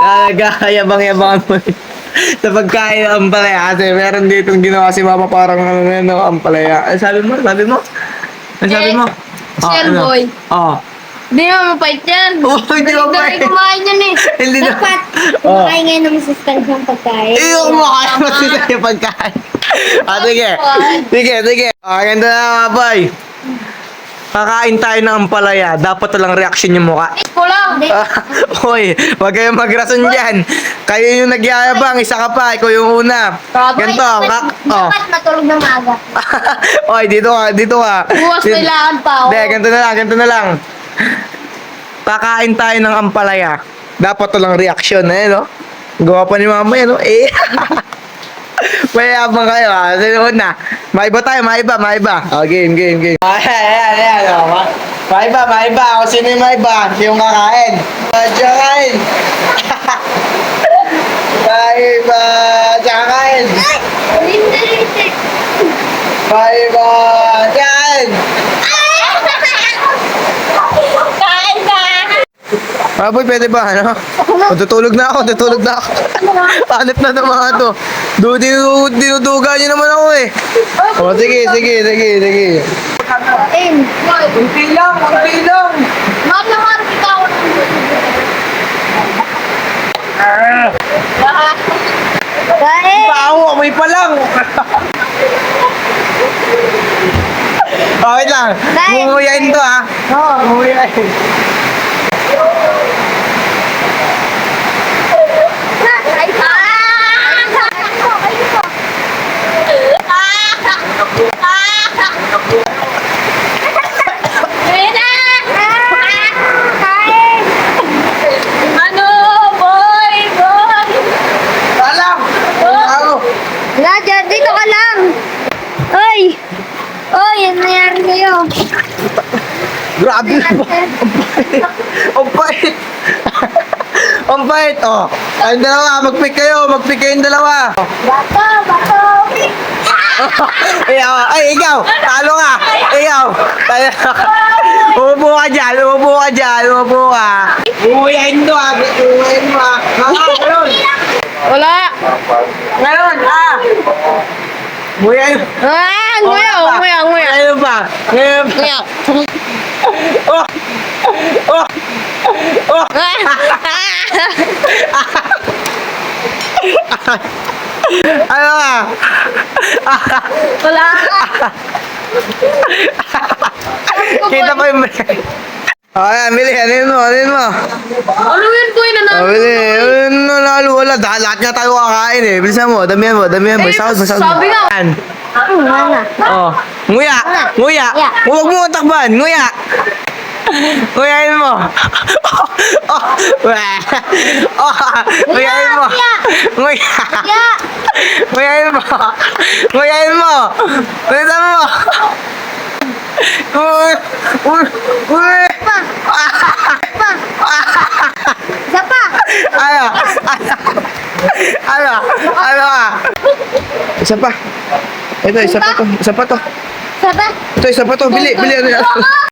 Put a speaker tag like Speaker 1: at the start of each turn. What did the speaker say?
Speaker 1: Talaga, yabang-yabangan mo. Sa pagkain ng ampalaya. Kasi meron ditong ginawa si Mama parang ampalaya. Ay, sabi mo? Ay, sabi mo?
Speaker 2: Sir boy.
Speaker 1: Oh.
Speaker 2: Hindi naman mapait yan.
Speaker 1: Oh, hindi mapait.
Speaker 2: Dali kumain yan eh.
Speaker 1: Hindi na.
Speaker 3: Dapat, kumakain ngayon ng masustansyang pagkain.
Speaker 1: Kumakain mo sila yung pagkain. Sige. Sige. Ganda na mga boy. Kakain tayo ng ampalaya. Dapat walang reaction yung mukha.
Speaker 2: Ko lang.
Speaker 1: Hoy, wag kayong magrason dyan. Kayo yung nagyayabang, isa ka pa, ikaw yung una. Ganito,
Speaker 3: Dapat matulog ng maaga.
Speaker 1: Hoy, dito ka.
Speaker 2: Buwas kailangan pa ako.
Speaker 1: Hindi, ganito na lang. Kakain tayo ng ampalaya. Dapat walang reaction, no? Gawa pa ni mama yan, no? Mayabang kayo, ha? Sunod na. Maiba tayo. Oh, game. Ayan. Oh. Maiba. Kung sino yung maiba? Yung kakain. Diyan kain. Maiba. Diyan kain. Maiba. Diyan.
Speaker 3: Kain ka!
Speaker 1: Boy, pwede ba, ano? Tutulog na ako. Hanip na ng mga to. Dinuduga niyo naman ako, eh. Oh, sige.
Speaker 3: Kain!
Speaker 1: Kunti lang.
Speaker 2: Mahal kita ako.
Speaker 3: Kain!
Speaker 1: Bawo, amoy pa lang. Wait lang.
Speaker 3: Dahil-
Speaker 1: Mumuyain to, ha?
Speaker 3: Oo.
Speaker 1: Mumuyain.
Speaker 2: Ano? Boy!
Speaker 1: Alam! Bawo.
Speaker 3: Nadja, dito ka lang! Oy! Oy, ano nangyari sa'yo?
Speaker 1: Grabe naman. Ang pait. Ang pait, oh. Ang dalawa, mag-pick kayong dalawa.
Speaker 3: Bato!
Speaker 1: Ay, ikaw. Talo ka. Ikaw. Umupo ka dyan. Umuyain to, ha. Umuyain mo, ha. Ngayon.
Speaker 2: Wala.
Speaker 1: Ngayon, ha. Umuyain.
Speaker 2: Nguya.
Speaker 1: Ngayon pa. Oh. Ano ka?
Speaker 2: Wala.
Speaker 1: Kita pa yung... Ayan, Mili, anin mo.
Speaker 2: Ano yun, boy?
Speaker 1: Mili, nanalo, wala. Lahat nga tayo kakain, eh. Bilisan mo, damihan mo. Sahod mo.
Speaker 2: sabi nga.
Speaker 1: Ayan.
Speaker 3: Wala.
Speaker 1: Oh. Nguya. Huwag mo takban. Nguya. Nguyain mo. Nguyain mo. Nguyain mo. Bilisan mo.
Speaker 3: Isa pa!
Speaker 1: Ano? Isa pa. Ito, isa pa to.
Speaker 3: Isa pa?
Speaker 1: Ito, isa pa to. Bili. Ano yan?